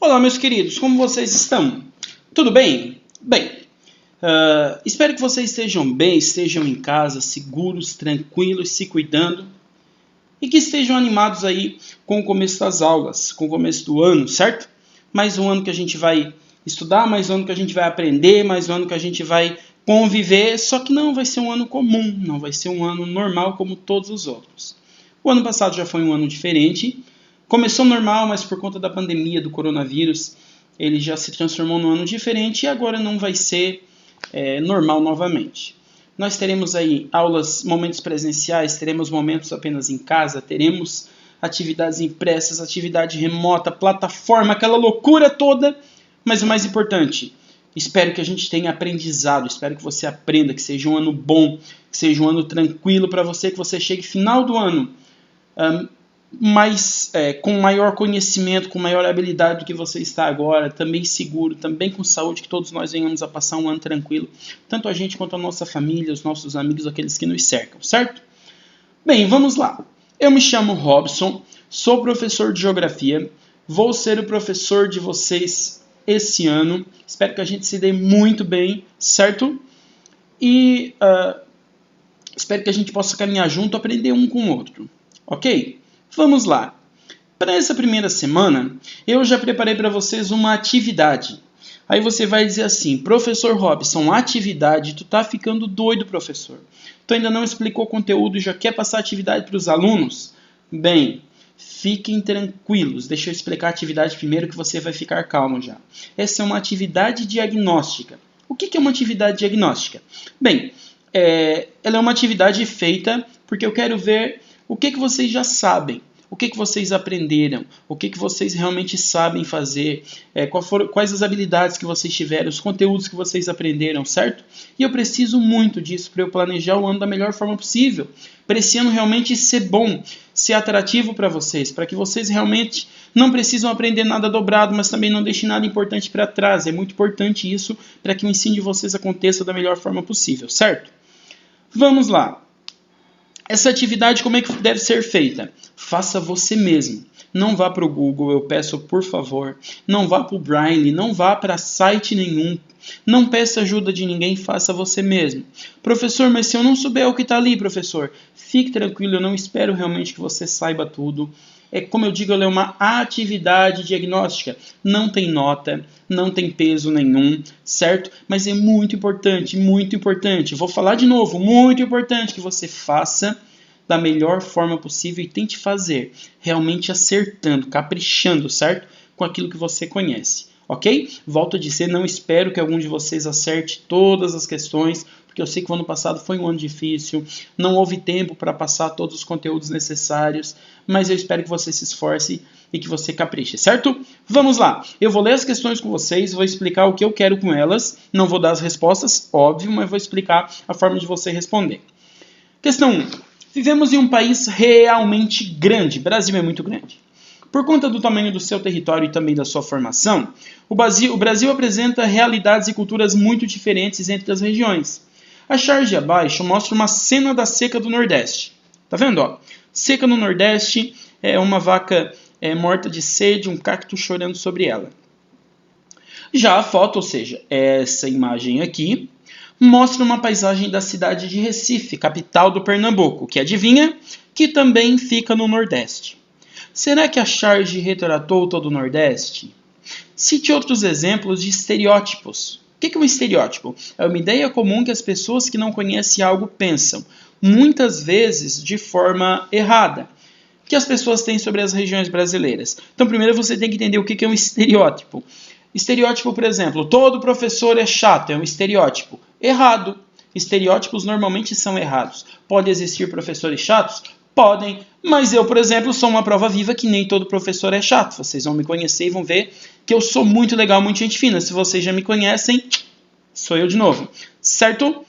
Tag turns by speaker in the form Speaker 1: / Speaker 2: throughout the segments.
Speaker 1: Olá, meus queridos, como vocês estão? Tudo bem? Bem, espero que vocês estejam bem, estejam em casa, seguros, tranquilos, se cuidando e que estejam animados aí com o começo das aulas, com o começo do ano, certo? Mais um ano que a gente vai estudar, mais um ano que a gente vai aprender, mais um ano que a gente vai conviver, só que não vai ser um ano comum, não vai ser um ano normal como todos os outros. O ano passado já foi um ano diferente. Começou normal, mas por conta da pandemia do coronavírus, ele já se transformou num ano diferente e agora não vai ser normal novamente. Nós teremos aí aulas, momentos presenciais, teremos momentos apenas em casa, teremos atividades impressas, atividade remota, plataforma, aquela loucura toda, mas o mais importante, espero que a gente tenha aprendizado, espero que você aprenda, que seja um ano bom, que seja um ano tranquilo para você, que você chegue final do ano com maior conhecimento, com maior habilidade do que você está agora, também seguro, também com saúde, que todos nós venhamos a passar um ano tranquilo, tanto a gente quanto a nossa família, os nossos amigos, aqueles que nos cercam, certo? Bem, vamos lá. Eu me chamo Robson, sou professor de Geografia, vou ser o professor de vocês esse ano, espero que a gente se dê muito bem, certo? E espero que a gente possa caminhar junto, aprender um com o outro, ok? Vamos lá. Para essa primeira semana, eu já preparei para vocês uma atividade. Aí você vai dizer assim, professor Robson, atividade, tu tá ficando doido, professor. Tu ainda não explicou o conteúdo e já quer passar atividade para os alunos? Bem, fiquem tranquilos, deixa eu explicar a atividade primeiro que você vai ficar calmo já. Essa é uma atividade diagnóstica. O que é uma atividade diagnóstica? Bem, ela é uma atividade feita porque eu quero ver o que vocês já sabem, o que vocês aprenderam, o que vocês realmente sabem fazer, quais as habilidades que vocês tiveram, os conteúdos que vocês aprenderam, certo? E eu preciso muito disso para eu planejar o ano da melhor forma possível, para esse ano realmente ser bom, ser atrativo para vocês, para que vocês realmente não precisam aprender nada dobrado, mas também não deixem nada importante para trás. É muito importante isso para que o ensino de vocês aconteça da melhor forma possível, certo? Vamos lá. Essa atividade como é que deve ser feita? Faça você mesmo. Não vá para o Google, eu peço por favor. Não vá para o Braille, não vá para site nenhum. Não peça ajuda de ninguém, faça você mesmo. Professor, mas se eu não souber o que está ali, professor, fique tranquilo, eu não espero realmente que você saiba tudo. Como eu digo, ela é uma atividade diagnóstica. Não tem nota, não tem peso nenhum, certo? Mas é muito importante, muito importante. Vou falar de novo, muito importante que você faça da melhor forma possível e tente fazer, realmente acertando, caprichando, certo? Com aquilo que você conhece, ok? Volto a dizer, não espero que algum de vocês acerte todas as questões, porque eu sei que o ano passado foi um ano difícil, não houve tempo para passar todos os conteúdos necessários, mas eu espero que você se esforce e que você capriche, certo? Vamos lá, eu vou ler as questões com vocês, vou explicar o que eu quero com elas, não vou dar as respostas, óbvio, mas vou explicar a forma de você responder. Questão 1. Vivemos em um país realmente grande, o Brasil é muito grande. Por conta do tamanho do seu território e também da sua formação, o Brasil apresenta realidades e culturas muito diferentes entre as regiões. A charge abaixo mostra uma cena da seca do Nordeste. Tá vendo? Ó? Seca no Nordeste é uma vaca morta de sede, um cacto chorando sobre ela. Já a foto, ou seja, essa imagem aqui, mostra uma paisagem da cidade de Recife, capital do Pernambuco, que adivinha? Que também fica no Nordeste. Será que a charge retratou todo o Nordeste? Cite outros exemplos de estereótipos. O que é um estereótipo? É uma ideia comum que as pessoas que não conhecem algo pensam, muitas vezes de forma errada, que as pessoas têm sobre as regiões brasileiras. Então, primeiro você tem que entender o que é um estereótipo. Estereótipo, por exemplo, todo professor é chato, é um estereótipo. Errado. Estereótipos normalmente são errados. Pode existir professores chatos? Podem, mas eu, por exemplo, sou uma prova viva que nem todo professor é chato. Vocês vão me conhecer e vão ver que eu sou muito legal, muito gente fina. Se vocês já me conhecem, sou eu de novo. Certo?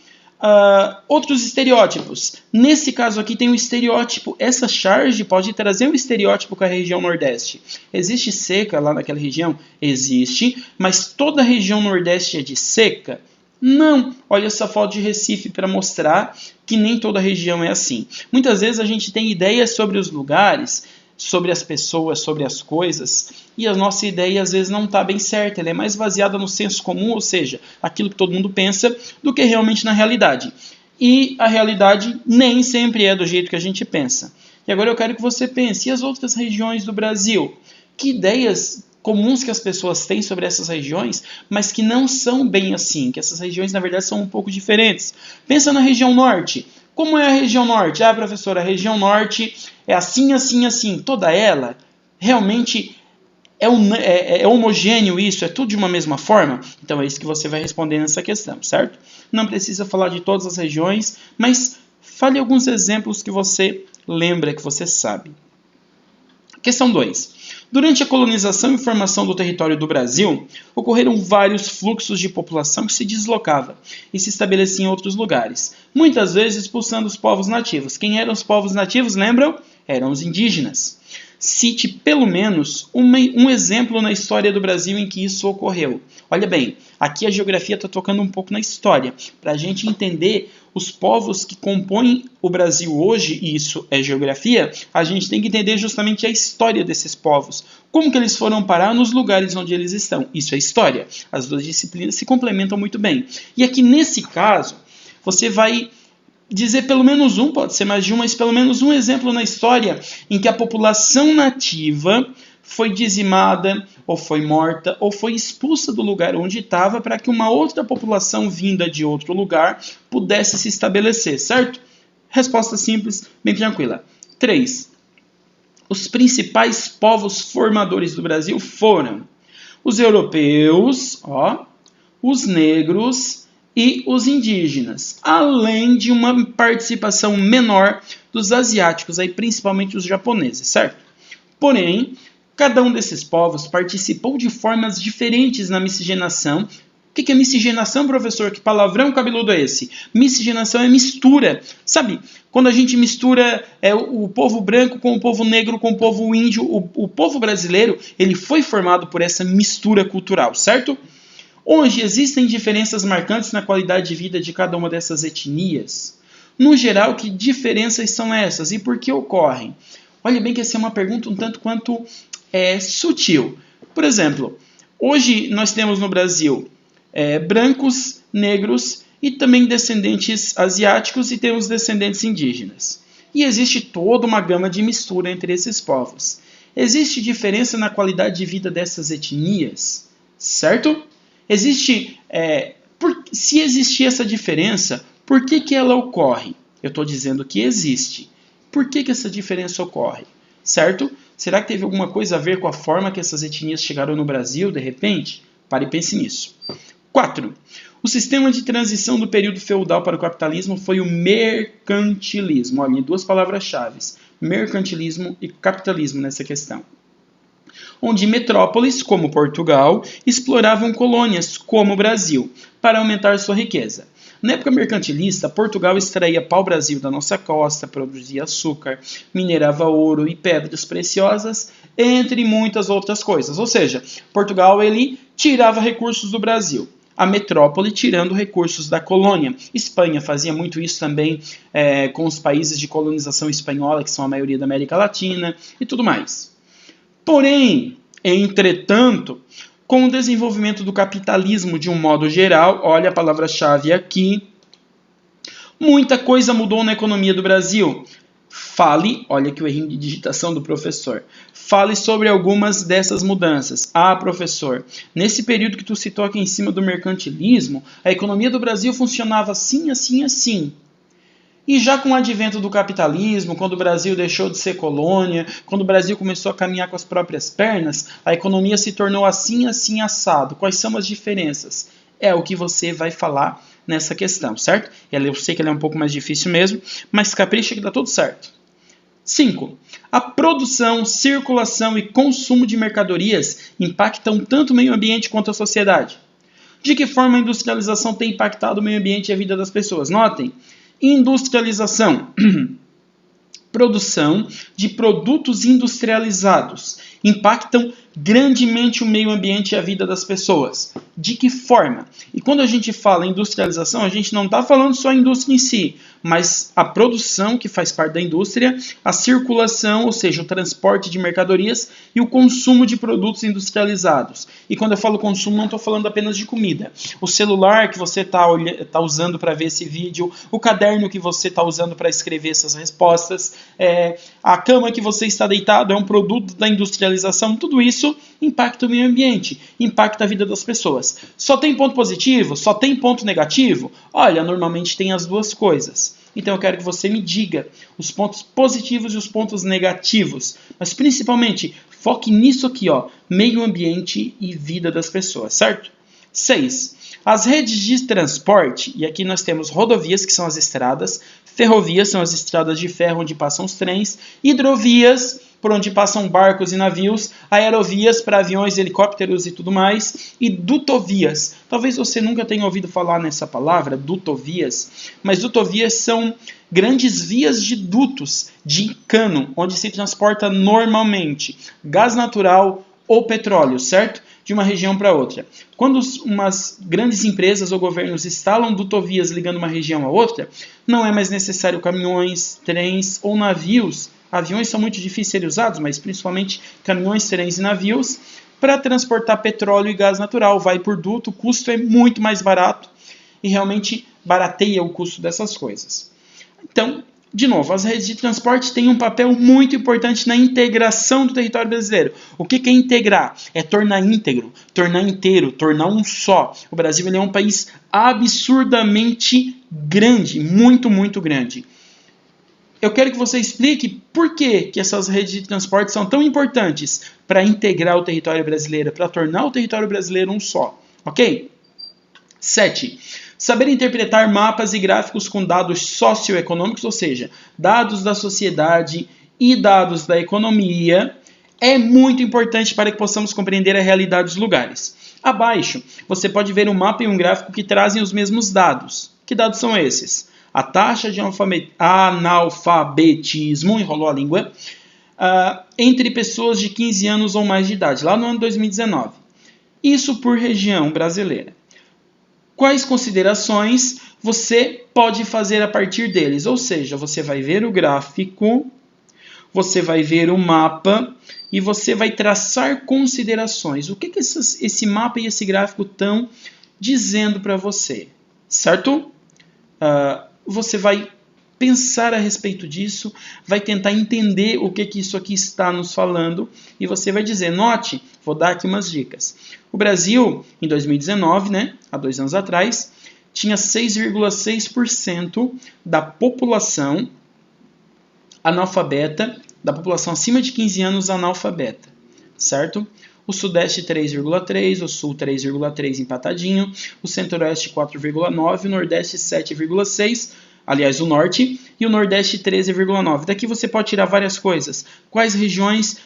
Speaker 1: Outros estereótipos. Nesse caso aqui tem um estereótipo. Essa charge pode trazer um estereótipo com a região Nordeste. Existe seca lá naquela região? Existe. Mas toda a região Nordeste é de seca? Não, olha essa foto de Recife para mostrar que nem toda região é assim. Muitas vezes a gente tem ideias sobre os lugares sobre as pessoas, sobre as coisas, e a nossa ideia às vezes não está bem certa, ela é mais baseada no senso comum, ou seja, aquilo que todo mundo pensa, do que realmente na realidade. E a realidade nem sempre é do jeito que a gente pensa. E agora eu quero que você pense, e as outras regiões do Brasil? Que ideias comuns que as pessoas têm sobre essas regiões, mas que não são bem assim, que essas regiões na verdade são um pouco diferentes. Pensa na região norte. Como é a região norte? Ah, professora, a região norte é assim, assim, assim. Toda ela realmente é homogêneo isso? É tudo de uma mesma forma? Então é isso que você vai responder nessa questão, certo? Não precisa falar de todas as regiões, mas fale alguns exemplos que você lembra, que você sabe. Questão 2. Durante a colonização e formação do território do Brasil, ocorreram vários fluxos de população que se deslocava e se estabelecia em outros lugares, muitas vezes expulsando os povos nativos. Quem eram os povos nativos, lembram? Eram os indígenas. Cite pelo menos um exemplo na história do Brasil em que isso ocorreu. Olha bem, aqui a geografia está tocando um pouco na história, para a gente entender os povos que compõem o Brasil hoje, e isso é geografia, a gente tem que entender justamente a história desses povos. Como que eles foram parar nos lugares onde eles estão. Isso é história. As duas disciplinas se complementam muito bem. E aqui nesse caso, você vai dizer pelo menos um, pode ser mais de um, mas pelo menos um exemplo na história em que a população nativa foi dizimada, ou foi morta, ou foi expulsa do lugar onde estava para que uma outra população vinda de outro lugar pudesse se estabelecer, certo? Resposta simples, bem tranquila. 3. Os principais povos formadores do Brasil foram os europeus, os negros e os indígenas, além de uma participação menor dos asiáticos, aí principalmente os japoneses, certo? Porém, cada um desses povos participou de formas diferentes na miscigenação. O que é miscigenação, professor? Que palavrão cabeludo é esse? Miscigenação é mistura. Sabe, quando a gente mistura o povo branco com o povo negro com o povo índio, o povo brasileiro ele foi formado por essa mistura cultural, certo? Hoje existem diferenças marcantes na qualidade de vida de cada uma dessas etnias. No geral, que diferenças são essas e por que ocorrem? Olha bem que essa é uma pergunta um tanto quanto sutil. Por exemplo, hoje nós temos no Brasil brancos, negros e também descendentes asiáticos e temos descendentes indígenas. E existe toda uma gama de mistura entre esses povos. Existe diferença na qualidade de vida dessas etnias, certo? Se existir essa diferença, por que ela ocorre? Eu estou dizendo que existe. Por que essa diferença ocorre? Certo? Será que teve alguma coisa a ver com a forma que essas etnias chegaram no Brasil, de repente? Pare e pense nisso. 4. O sistema de transição do período feudal para o capitalismo foi o mercantilismo. Olha, duas palavras-chave. Mercantilismo e capitalismo nessa questão. Onde metrópoles, como Portugal, exploravam colônias, como o Brasil, para aumentar sua riqueza. Na época mercantilista, Portugal extraía pau-brasil da nossa costa, produzia açúcar, minerava ouro e pedras preciosas, entre muitas outras coisas. Ou seja, Portugal ele tirava recursos do Brasil, a metrópole tirando recursos da colônia. Espanha fazia muito isso também com os países de colonização espanhola, que são a maioria da América Latina e tudo mais. Porém, entretanto, com o desenvolvimento do capitalismo de um modo geral, olha a palavra-chave aqui, muita coisa mudou na economia do Brasil. Fale, olha aqui o errinho de digitação do professor, fale sobre algumas dessas mudanças. Ah, professor, nesse período que tu citou aqui em cima do mercantilismo, a economia do Brasil funcionava assim, assim, assim. E já com o advento do capitalismo, quando o Brasil deixou de ser colônia, quando o Brasil começou a caminhar com as próprias pernas, a economia se tornou assim, assim, assado. Quais são as diferenças? É o que você vai falar nessa questão, certo? Eu sei que ela é um pouco mais difícil mesmo, mas capricha que dá tudo certo. 5. A produção, circulação e consumo de mercadorias impactam tanto o meio ambiente quanto a sociedade. De que forma a industrialização tem impactado o meio ambiente e a vida das pessoas? Notem, industrialização, produção de produtos industrializados, impactam grandemente o meio ambiente e a vida das pessoas. De que forma? E quando a gente fala industrialização, a gente não está falando só a indústria em si, mas a produção, que faz parte da indústria, a circulação, ou seja, o transporte de mercadorias e o consumo de produtos industrializados. E quando eu falo consumo, não estou falando apenas de comida. O celular que você está usando para ver esse vídeo, o caderno que você está usando para escrever essas respostas, a cama que você está deitado é um produto da industrialização, tudo isso impacta o meio ambiente, impacta a vida das pessoas. Só tem ponto positivo? Só tem ponto negativo? Olha, normalmente tem as duas coisas. Então eu quero que você me diga os pontos positivos e os pontos negativos. Mas principalmente, foque nisso aqui, ó, meio ambiente e vida das pessoas, certo? 6. As redes de transporte, e aqui nós temos rodovias, que são as estradas, ferrovias, são as estradas de ferro onde passam os trens, hidrovias, por onde passam barcos e navios, aerovias para aviões, helicópteros e tudo mais, e dutovias. Talvez você nunca tenha ouvido falar nessa palavra, dutovias, mas dutovias são grandes vias de dutos, de cano, onde se transporta normalmente gás natural ou petróleo, certo? De uma região para outra. Quando umas grandes empresas ou governos instalam dutovias ligando uma região a outra, não é mais necessário caminhões, trens ou navios. Aviões são muito difíceis de serem usados, mas principalmente caminhões, trens e navios para transportar petróleo e gás natural. Vai por duto, o custo é muito mais barato e realmente barateia o custo dessas coisas. Então, de novo, as redes de transporte têm um papel muito importante na integração do território brasileiro. O que é integrar? É tornar íntegro, tornar inteiro, tornar um só. O Brasil ele é um país absurdamente grande, muito, muito grande. Eu quero que você explique por que essas redes de transporte são tão importantes para integrar o território brasileiro, para tornar o território brasileiro um só. Ok? 7. Saber interpretar mapas e gráficos com dados socioeconômicos, ou seja, dados da sociedade e dados da economia, é muito importante para que possamos compreender a realidade dos lugares. Abaixo, você pode ver um mapa e um gráfico que trazem os mesmos dados. Que dados são esses? A taxa de analfabetismo, enrolou a língua, entre pessoas de 15 anos ou mais de idade, lá no ano 2019. Isso por região brasileira. Quais considerações você pode fazer a partir deles? Ou seja, você vai ver o gráfico, você vai ver o mapa e você vai traçar considerações. O que esse mapa e esse gráfico estão dizendo para você? Certo? Você vai pensar a respeito disso, vai tentar entender o que isso aqui está nos falando e você vai dizer, note, vou dar aqui umas dicas. O Brasil, em 2019, há 2 anos atrás, tinha 6,6% da população analfabeta, da população acima de 15 anos analfabeta, certo? O Sudeste 3,3%, o Sul 3,3% empatadinho, o Centro-Oeste 4,9%, o Nordeste 7,6%, aliás, o Norte, e o Nordeste 13,9%. Daqui você pode tirar várias coisas. Quais regiões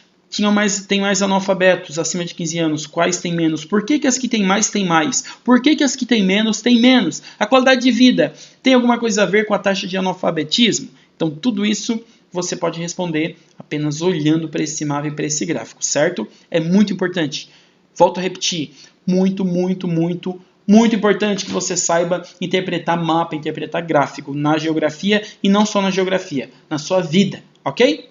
Speaker 1: têm mais analfabetos acima de 15 anos? Quais têm menos? Por que as que têm mais têm mais? Por que as que têm menos têm menos? A qualidade de vida tem alguma coisa a ver com a taxa de analfabetismo? Então, tudo isso você pode responder apenas olhando para esse mapa e para esse gráfico, certo? É muito importante. Volto a repetir. Muito, muito, muito, muito importante que você saiba interpretar mapa, interpretar gráfico na geografia e não só na geografia, na sua vida, ok?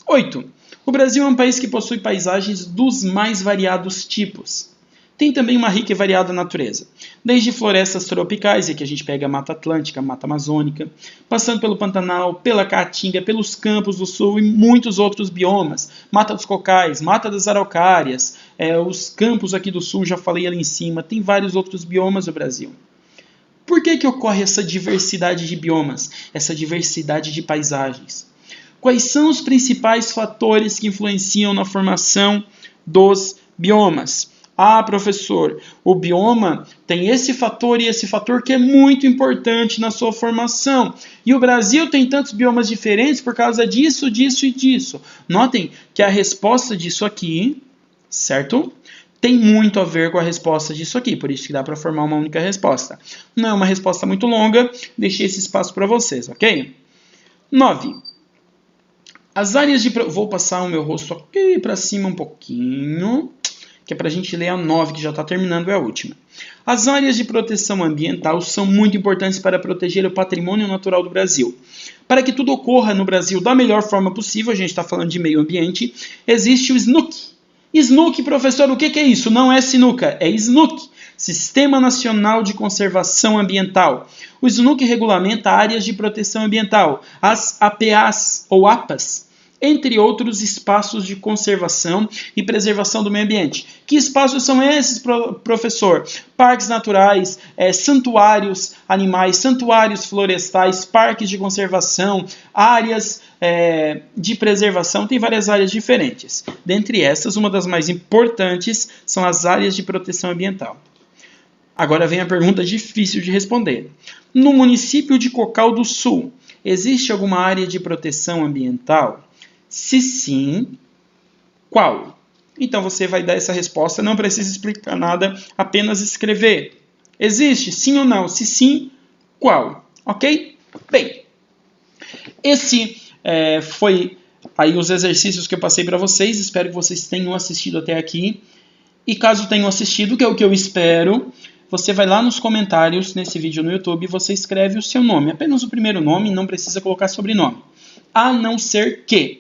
Speaker 1: 8. O Brasil é um país que possui paisagens dos mais variados tipos. Tem também uma rica e variada natureza, desde florestas tropicais, e aqui a gente pega a Mata Atlântica, a Mata Amazônica, passando pelo Pantanal, pela Caatinga, pelos Campos do Sul e muitos outros biomas, Mata dos Cocais, Mata das Araucárias, os campos aqui do Sul, já falei ali em cima, tem vários outros biomas no Brasil. Por que ocorre essa diversidade de biomas, essa diversidade de paisagens? Quais são os principais fatores que influenciam na formação dos biomas? Ah, professor, o bioma tem esse fator e esse fator que é muito importante na sua formação. E o Brasil tem tantos biomas diferentes por causa disso, disso e disso. Notem que a resposta disso aqui, certo? Tem muito a ver com a resposta disso aqui, por isso que dá para formar uma única resposta. Não é uma resposta muito longa, deixei esse espaço para vocês, ok? 9. As áreas de... Vou passar o meu rosto aqui para cima um pouquinho, que é para a gente ler a 9, que já está terminando, é a última. As áreas de proteção ambiental são muito importantes para proteger o patrimônio natural do Brasil. Para que tudo ocorra no Brasil da melhor forma possível, a gente está falando de meio ambiente, existe o SNUC. SNUC, professor, o que é isso? Não é sinuca, é SNUC, Sistema Nacional de Conservação Ambiental. O SNUC regulamenta áreas de proteção ambiental, as APAs ou APAs, entre outros espaços de conservação e preservação do meio ambiente. Que espaços são esses, professor? Parques naturais, santuários animais, santuários florestais, parques de conservação, áreas de preservação, tem várias áreas diferentes. Dentre essas, uma das mais importantes são as áreas de proteção ambiental. Agora vem a pergunta difícil de responder. No município de Cocal do Sul, existe alguma área de proteção ambiental? Se sim, qual? Então você vai dar essa resposta, não precisa explicar nada, apenas escrever. Existe, sim ou não? Se sim, qual? Ok? Bem, esse foi aí os exercícios que eu passei para vocês. Espero que vocês tenham assistido até aqui. E caso tenham assistido, que é o que eu espero, você vai lá nos comentários nesse vídeo no YouTube e você escreve o seu nome. Apenas o primeiro nome, não precisa colocar sobrenome. A não ser que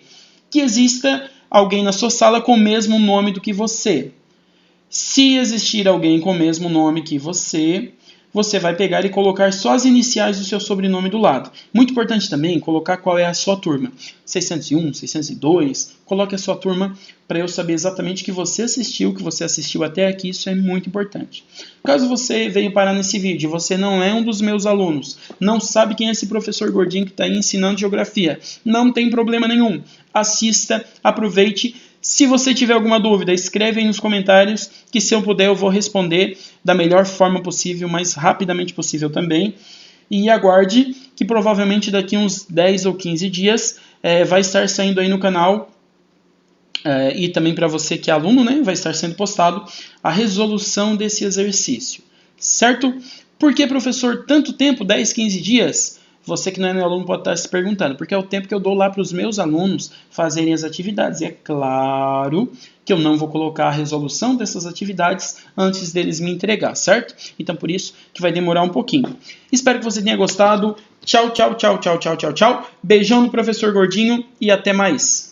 Speaker 1: exista alguém na sua sala com o mesmo nome do que você. Se existir alguém com o mesmo nome que você vai pegar e colocar só as iniciais do seu sobrenome do lado. Muito importante também colocar qual é a sua turma. 601, 602, coloque a sua turma para eu saber exatamente que você assistiu até aqui, isso é muito importante. Caso você veio parar nesse vídeo e você não é um dos meus alunos, não sabe quem é esse professor gordinho que está aí ensinando geografia, não tem problema nenhum. Assista, aproveite. Se você tiver alguma dúvida, escreve aí nos comentários, que se eu puder eu vou responder da melhor forma possível, mais rapidamente possível também. E aguarde que provavelmente daqui uns 10 ou 15 dias vai estar saindo aí no canal, e também para você que é aluno, né, vai estar sendo postado a resolução desse exercício. Certo? Por que, professor, tanto tempo, 10, 15 dias? Você que não é meu aluno pode estar se perguntando, porque é o tempo que eu dou lá para os meus alunos fazerem as atividades. E é claro que eu não vou colocar a resolução dessas atividades antes deles me entregar, certo? Então, por isso que vai demorar um pouquinho. Espero que você tenha gostado. Tchau, tchau, tchau, tchau, tchau, tchau, tchau. Beijão no professor Gordinho e até mais.